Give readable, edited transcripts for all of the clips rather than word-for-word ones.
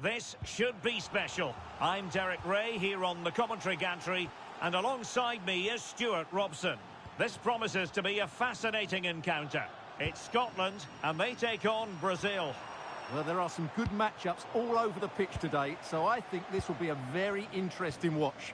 This should be special. I'm Derek Ray here on the commentary gantry, and alongside me is Stuart Robson. This promises to be a fascinating encounter. It's Scotland, and they take on Brazil. Well, there are some good matchups all over the pitch today, so I think this will be a very interesting watch.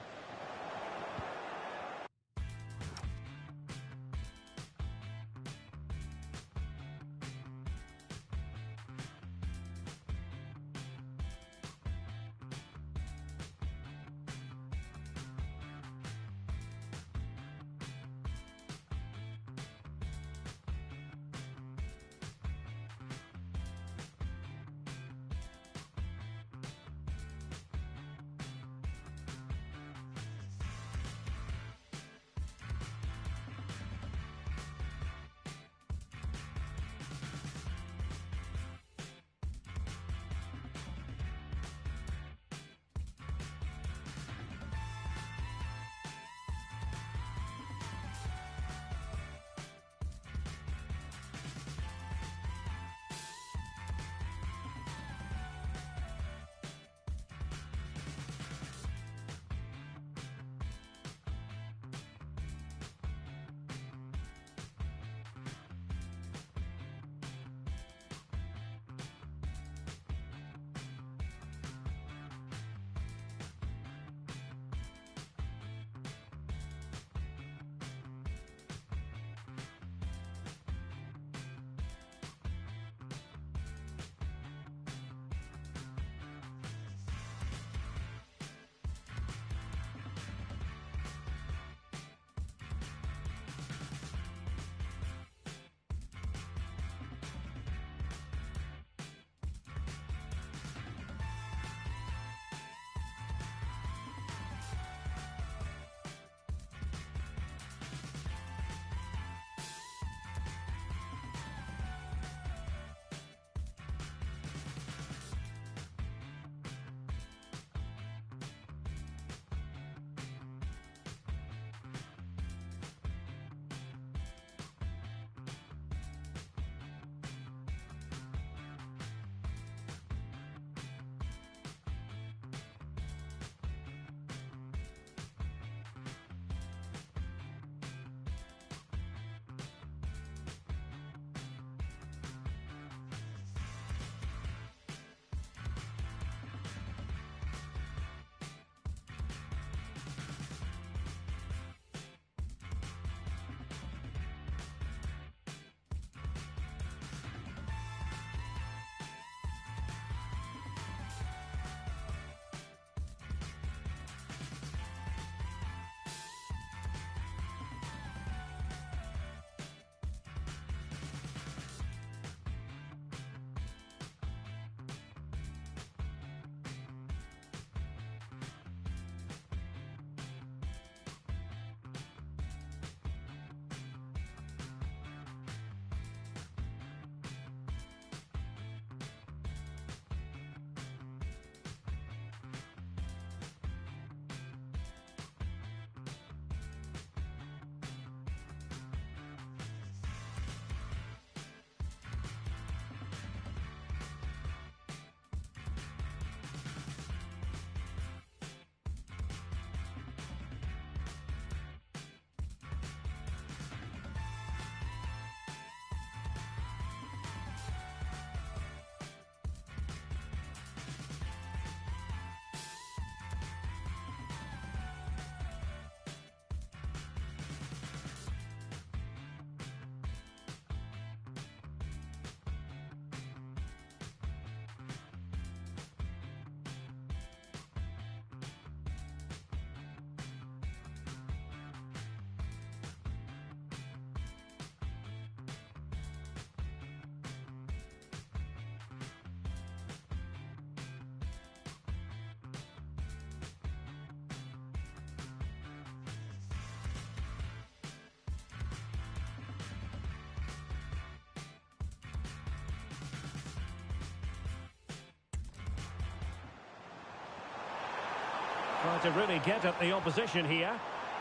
Trying to really get at the opposition here,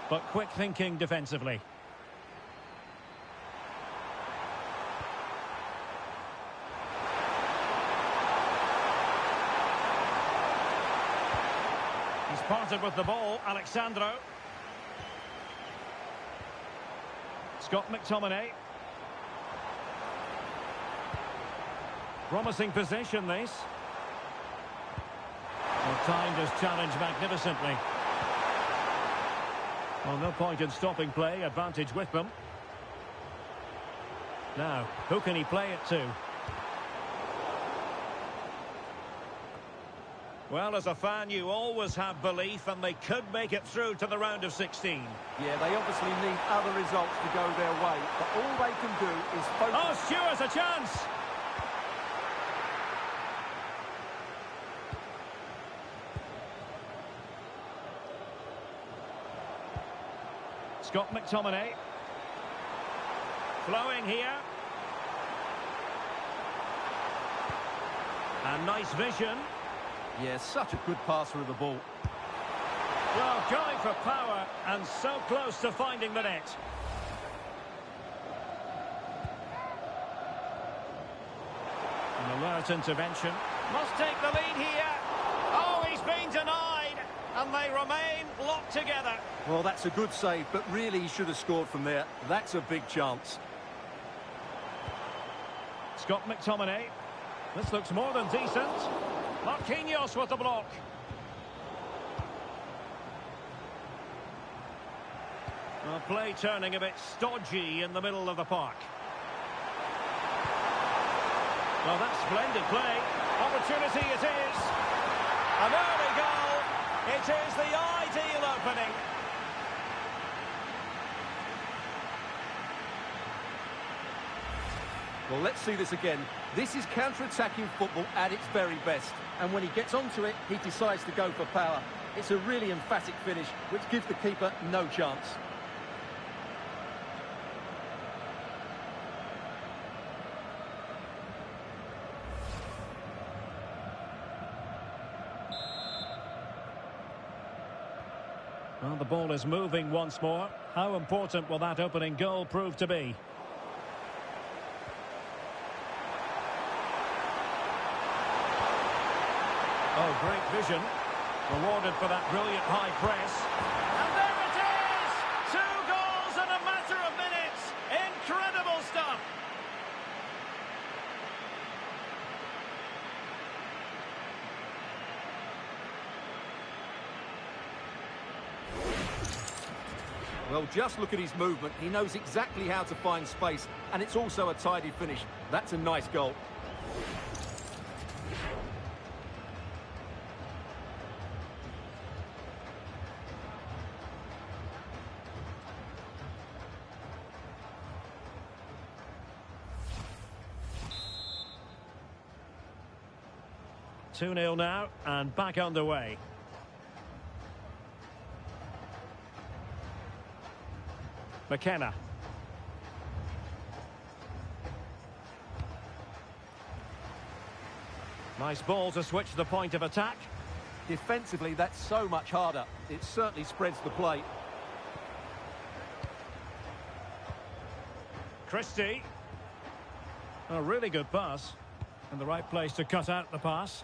but quick thinking defensively. He's parted with the ball, Alexandro. Scott McTominay. Promising possession, this. Well, timed his challenge magnificently. Well, no point in stopping play. Advantage with them. Now, who can he play it to? Well, as a fan, you always have belief, and they could make it through to the round of 16. Yeah, they obviously need other results to go their way, but all they can do is focus. Oh, Stewart's a chance! Scott McTominay. Flowing here. And nice vision. Yeah, such a good passer of the ball. Well, going for power and so close to finding the net. An alert intervention. Must take the lead here. Oh, he's been denied. And they remain locked together. Well, that's a good save, but really he should have scored from there. That's a big chance. Scott McTominay. This looks more than decent. Marquinhos with the block. Well, play turning a bit stodgy in the middle of the park. Well, that's splendid play. Opportunity it is. An early goal. It is the ideal opening. Well, let's see this again. This is counter-attacking football at its very best. And when he gets onto it, he decides to go for power. It's a really emphatic finish, which gives the keeper no chance. Well, the ball is moving once more. How important will that opening goal prove to be? Oh, great vision. Rewarded for that brilliant high press. And there it is! 2 goals in a matter of minutes. Incredible stuff. Well, just look at his movement. He knows exactly how to find space, and it's also a tidy finish. That's a nice goal. Two 2-0 now, and back underway. McKenna. Nice ball to switch the point of attack. Defensively, that's so much harder. It certainly spreads the play. Christie. A really good pass. And the right place to cut out the pass.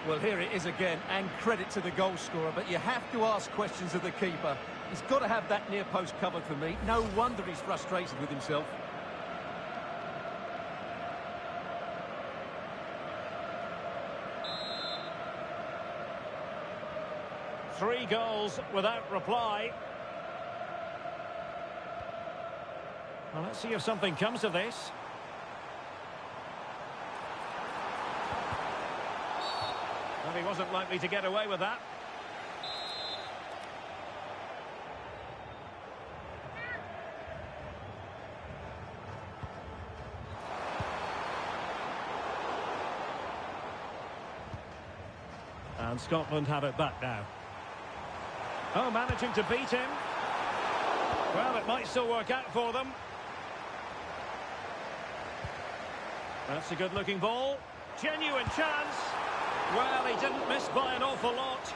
Well, here it is again, and credit to the goal scorer, but you have to ask questions of the keeper. He's got to have that near post covered for me. No wonder he's frustrated with himself. Three goals without reply. Well, let's see if something comes of this. Well, he wasn't likely to get away with that. And Scotland have it back now. Oh, managing to beat him. Well, it might still work out for them. That's a good-looking ball. Genuine chance. Well, he didn't miss by an awful lot.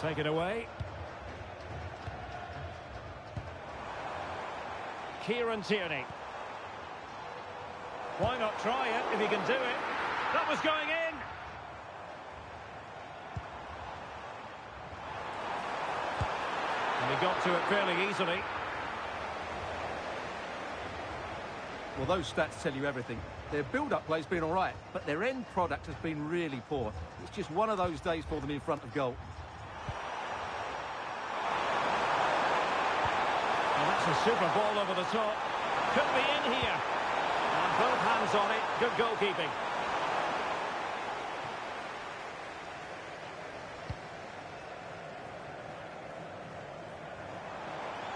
Take it away. Kieran Tierney. Why not try it if he can do it? That was going in. And he got to it fairly easily. Well, those stats tell you everything. Their build-up play's been all right, but their end product has been really poor. It's just one of those days for them in front of goal. And that's a super ball over the top. Could be in here. And both hands on it. Good goalkeeping.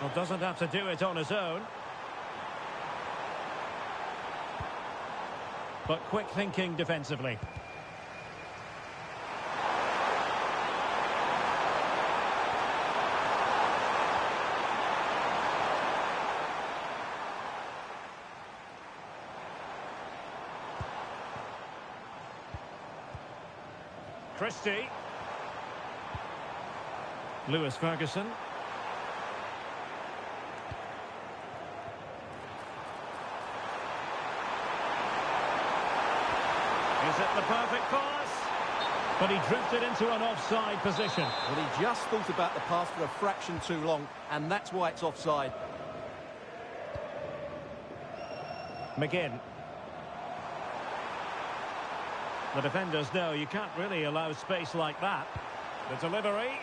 Well, doesn't have to do it on his own. But quick thinking defensively. Christie. Lewis Ferguson. Is it the perfect pass? But he drifted into an offside position. Well, he just thought about the pass for a fraction too long, and that's why it's offside. McGinn. The defenders know you can't really allow space like that. The delivery.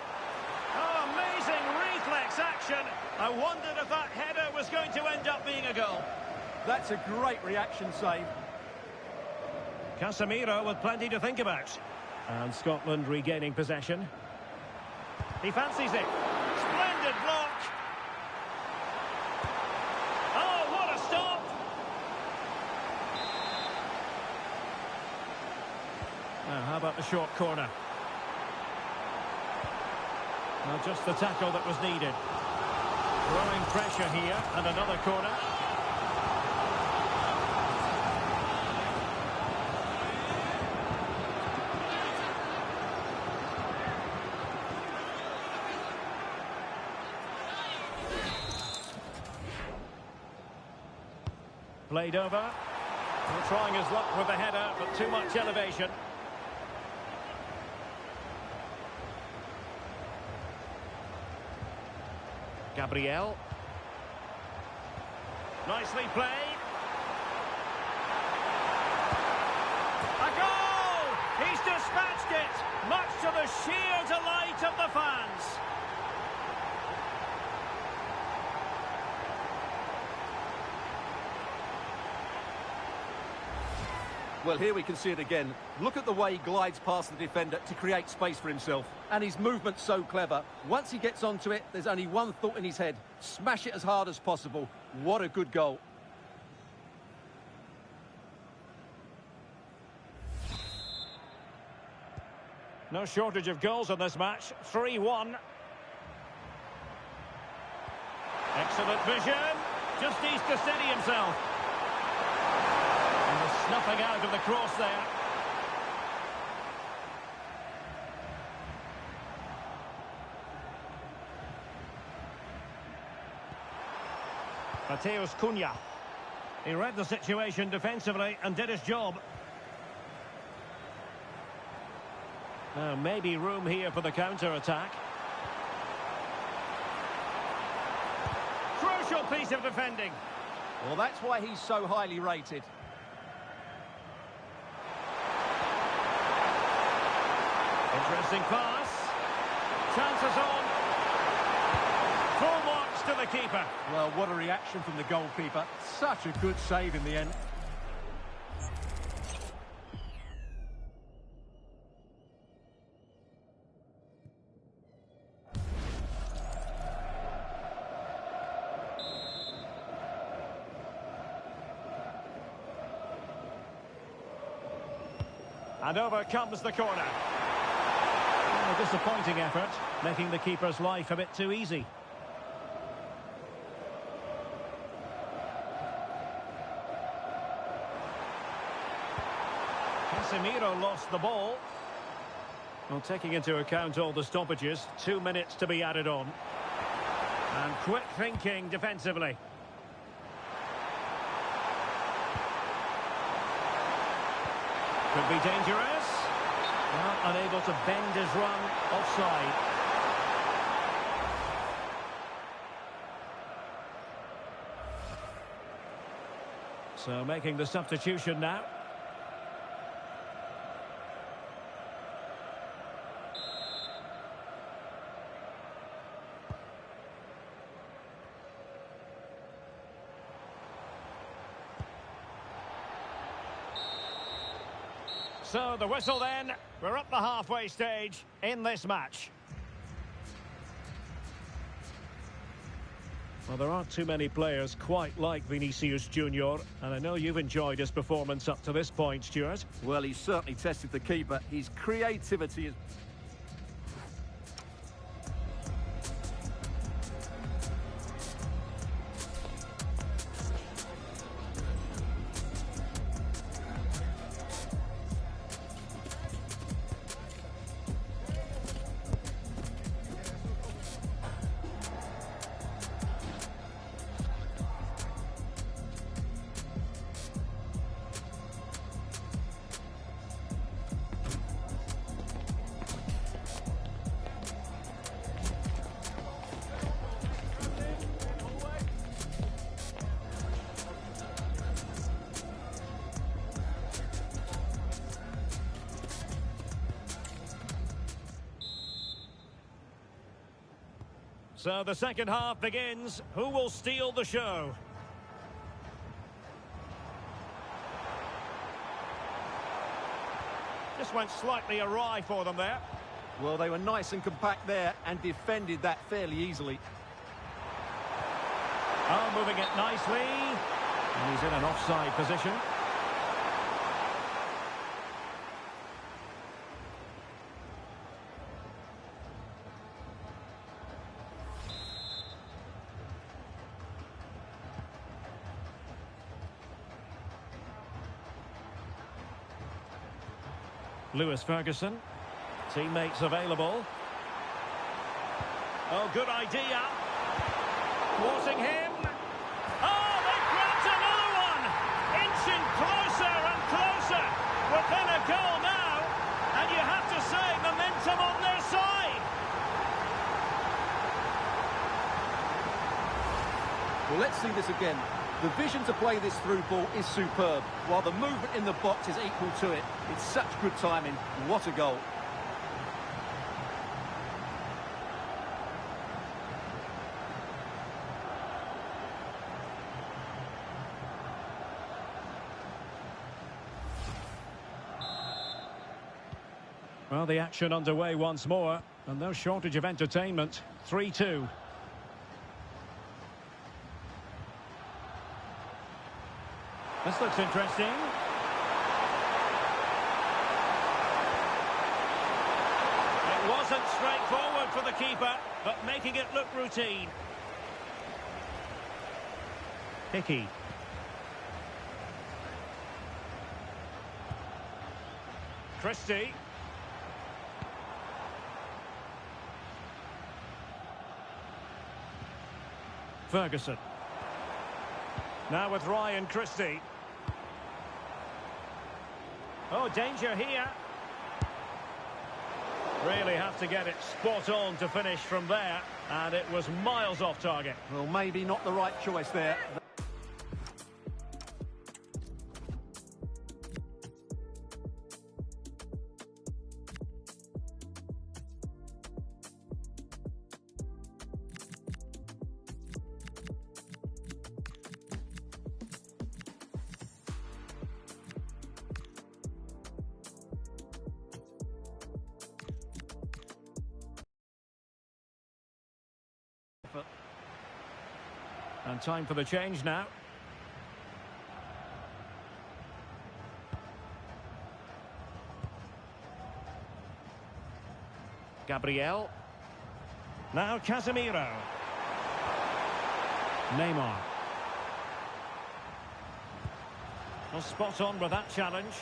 Oh, amazing reflex action. I wondered if that header was going to end up being a goal. That's a great reaction save. Casemiro with plenty to think about. And Scotland regaining possession. He fancies it. Splendid block. Oh, what a stop. Now, how about the short corner? Well, just the tackle that was needed. Growing pressure here, and another corner. Played over. Well, trying his luck with the header, but too much elevation. Gabriel. Nicely played. A goal! He's dispatched it, much to the sheer delight of the fans. Well, here we can see it again. Look at the way he glides past the defender to create space for himself. And his movement's so clever. Once he gets onto it, there's only one thought in his head. Smash it as hard as possible. What a good goal. No shortage of goals in this match. 3-1. Excellent vision. Just needs to steady himself. Snuffing out of the cross there. Matheus Cunha. He read the situation defensively and did his job. Now maybe room here for the counter-attack. Crucial piece of defending. Well, that's why he's so highly rated. Interesting pass. Chances on. Full marks to the keeper. Well, what a reaction from the goalkeeper. Such a good save in the end. And over comes the corner. A disappointing effort, making the keeper's life a bit too easy. Casemiro lost the ball. Well, taking into account all the stoppages, 2 minutes to be added on. And quick thinking defensively. Could be dangerous. Well, unable to bend his run, offside. So making the substitution now. So the whistle then, we're up the halfway stage in this match. Well, there aren't too many players quite like Vinicius Junior, and I know you've enjoyed his performance up to this point, Stuart. Well, he's certainly tested the keeper. His creativity is... So the second half begins. Who will steal the show? Just went slightly awry for them there. Well, they were nice and compact there and defended that fairly easily. Oh, moving it nicely. And he's in an offside position. Lewis Ferguson, teammates available. Oh, good idea. Thwarting him. Oh, they've grabbed another one. Inching closer and closer. Within a goal now. And you have to say, momentum on their side. Well, let's see this again. The vision to play this through ball is superb, while the movement in the box is equal to it. It's such good timing. What a goal. Well, the action underway once more, and no shortage of entertainment. 3-2. This looks interesting. It wasn't straightforward for the keeper, but making it look routine. Hickey. Christie. Ferguson. Now with Ryan Christie. Oh, danger here. Really have to get it spot on to finish from there. And it was miles off target. Well, maybe not the right choice there. And time for the change now. Gabriel. Now Casemiro. Neymar. Well, spot on with that challenge.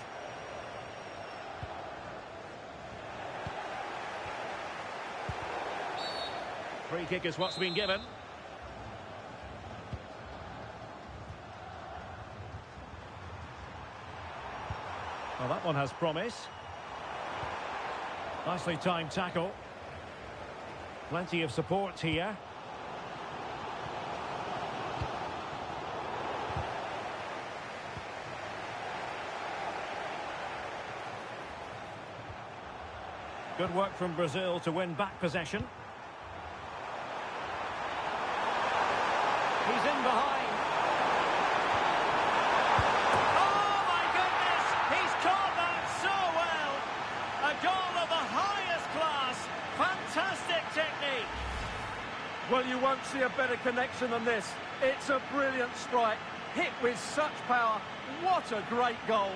Free kick is what's been given. Well, that one has promise. Nicely timed tackle. Plenty of support here. Good work from Brazil to win back possession. He's in behind. Oh, my goodness! He's caught that so well! A goal of the highest class. Fantastic technique. Well, you won't see a better connection than this. It's a brilliant strike. Hit with such power. What a great goal.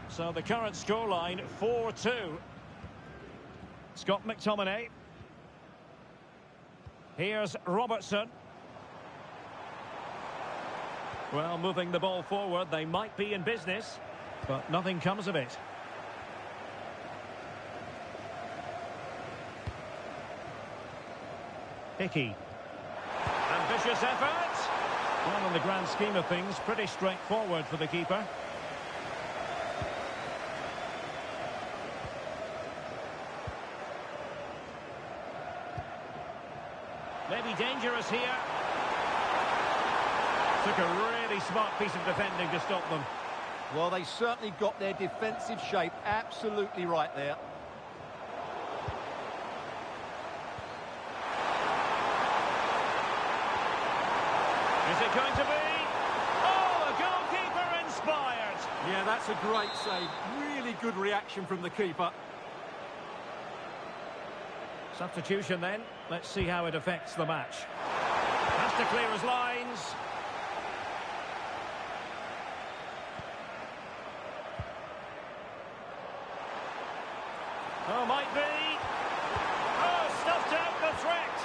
So the current scoreline, 4-2. Scott McTominay. Here's Robertson. Well, moving the ball forward, they might be in business, but nothing comes of it. Hickey. Ambitious effort. Well, in the grand scheme of things, pretty straightforward for the keeper. Maybe dangerous here. Took a really smart piece of defending to stop them. Well, they certainly got their defensive shape absolutely right there. Is it going to be? Oh, a goalkeeper inspired. Yeah, that's a great save. Really good reaction from the keeper. Substitution then. Let's see how it affects the match. Has to clear his lines. Oh, might be. Oh, stuffed out the threat.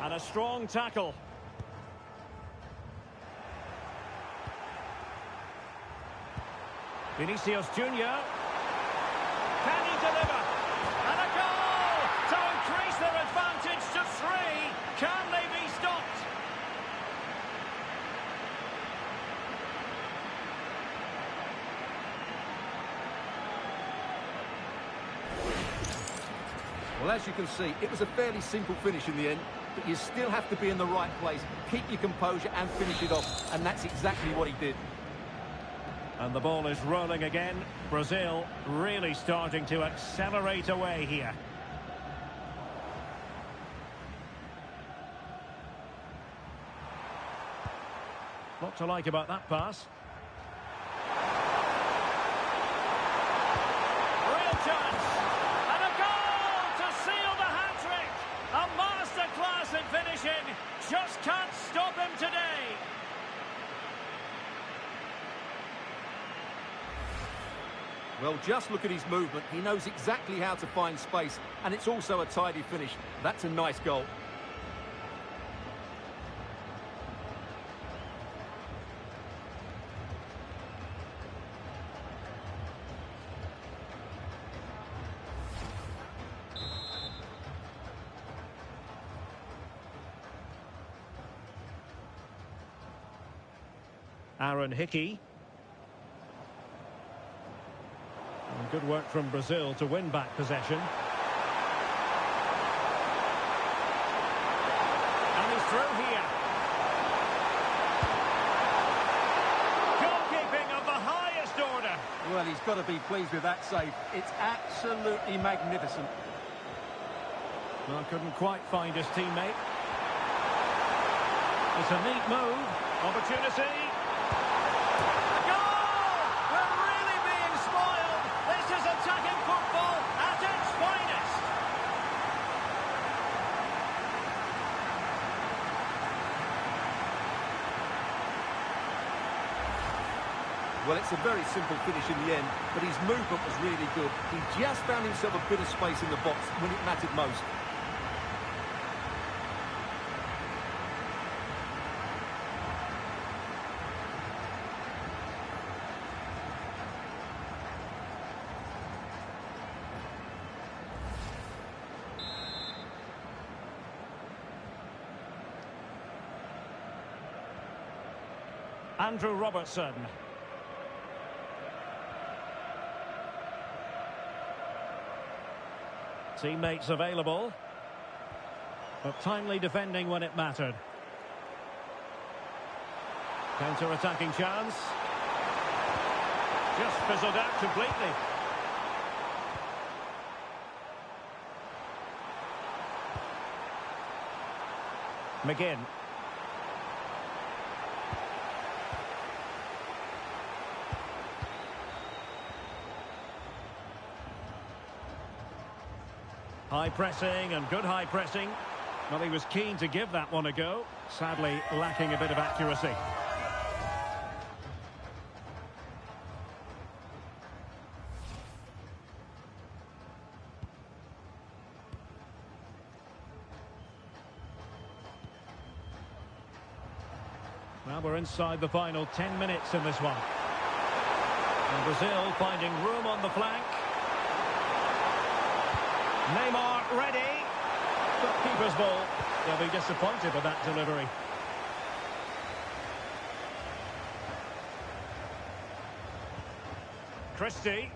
And a strong tackle. Vinicius Junior. Can he deliver? And a goal to increase their advantage to 3. Can they be stopped? Well, as you can see, it was a fairly simple finish in the end, but you still have to be in the right place, keep your composure and finish it off, and that's exactly what he did. And the ball is rolling again. Brazil really starting to accelerate away here. What to like about that pass? Real chance! And a goal to seal the hat-trick! A masterclass in finishing! Just can't stop him today! Well, just look at his movement. He knows exactly how to find space, and it's also a tidy finish. That's a nice goal. Aaron Hickey. And good work from Brazil to win back possession. And he's through here. Goalkeeping of the highest order. Well, he's got to be pleased with that save. It's absolutely magnificent. Well, couldn't quite find his teammate. It's a neat move. Opportunity. A goal! We're really being spoiled. This is attacking football at its finest. Well, it's a very simple finish in the end, but his movement was really good. He just found himself a bit of space in the box when it mattered most. Andrew Robertson. Teammates available. But timely defending when it mattered. Counter-attacking chance. Just fizzled out completely. McGinn. High pressing and good high pressing. Well, he was keen to give that one a go. Sadly, lacking a bit of accuracy. Well, we're inside the final 10 minutes in this one. And Brazil finding room on the flank. Neymar ready. But keeper's ball. They'll be disappointed with that delivery. Christie.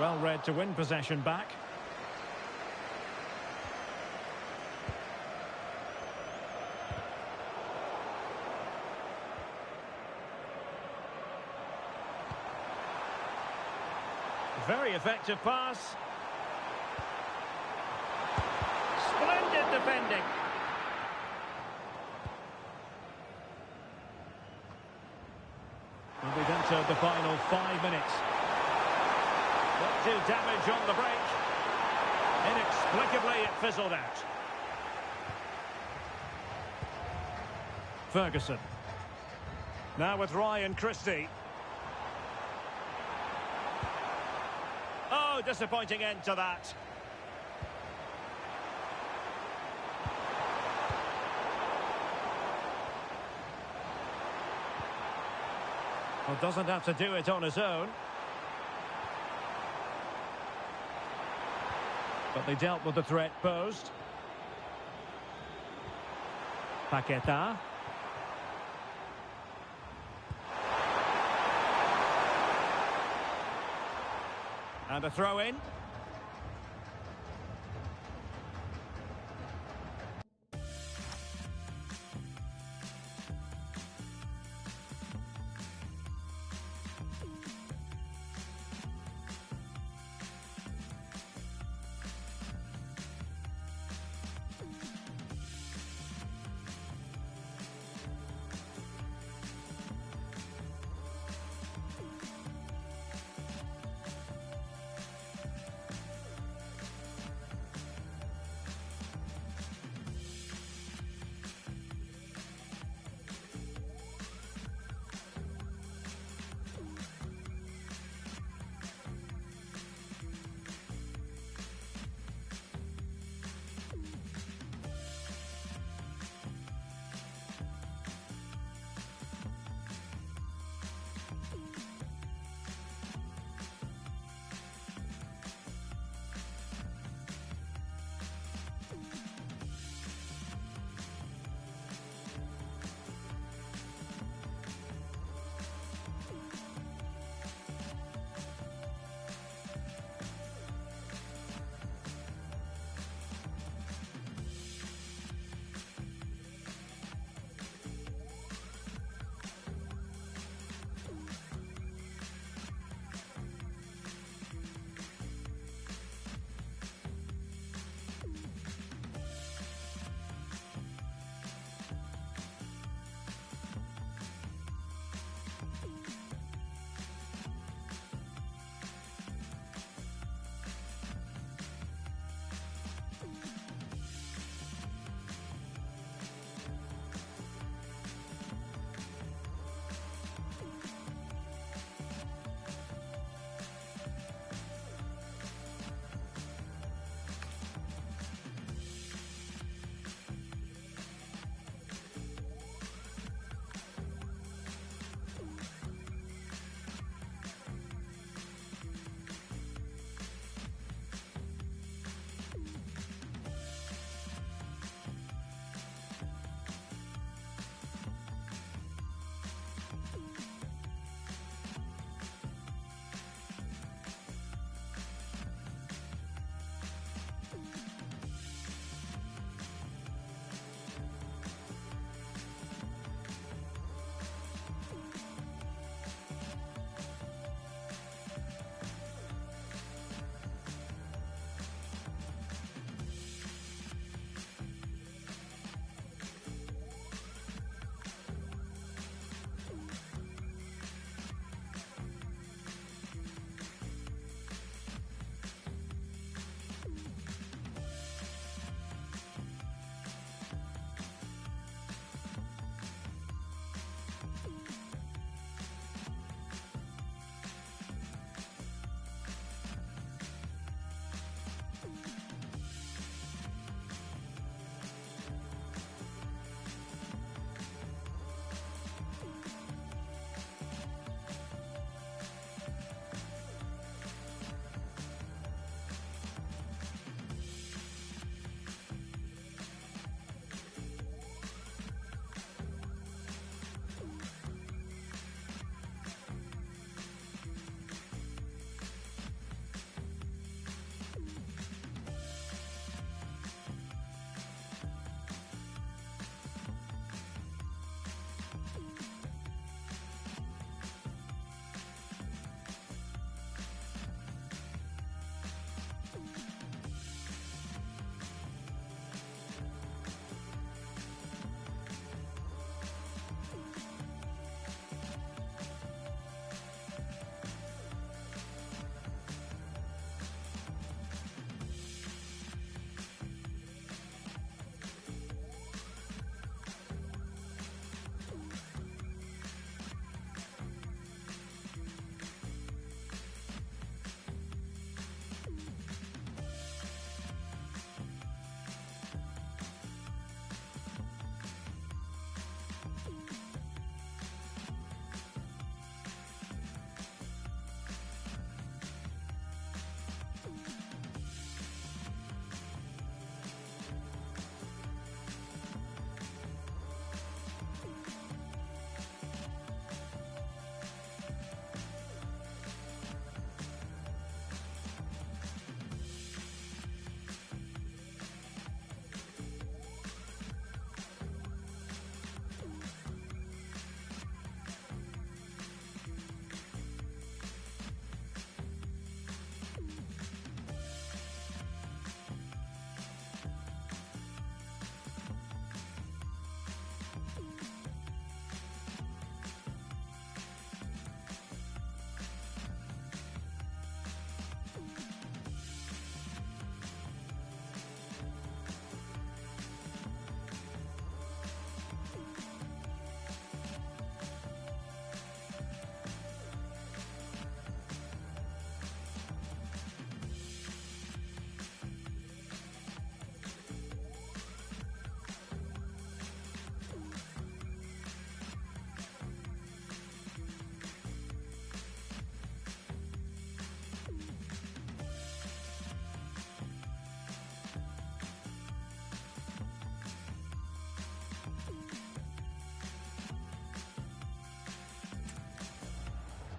Well read to win possession back. Very effective pass. Splendid defending. And we've entered the final 5 minutes. Not too damage on the break. Inexplicably, it fizzled out. Ferguson. Now with Ryan Christie. Oh, disappointing end to that. Well, doesn't have to do it on his own. But they dealt with the threat posed. Paqueta. And a throw in.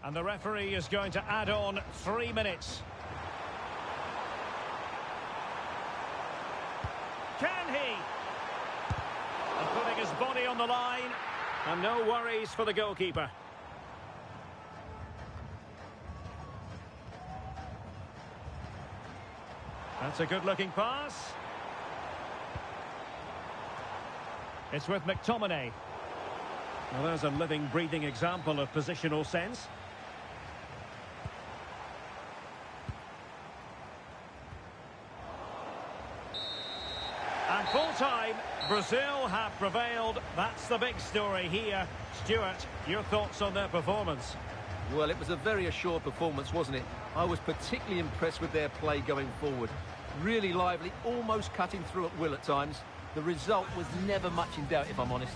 And the referee is going to add on 3 minutes. Can he? And putting his body on the line. And no worries for the goalkeeper. That's a good-looking pass. It's with McTominay. Well, there's a living, breathing example of positional sense. And full-time, Brazil have prevailed. That's the big story here. Stuart, your thoughts on their performance? Well, it was a very assured performance, wasn't it? I was particularly impressed with their play going forward. Really lively, almost cutting through at will at times. The result was never much in doubt, if I'm honest.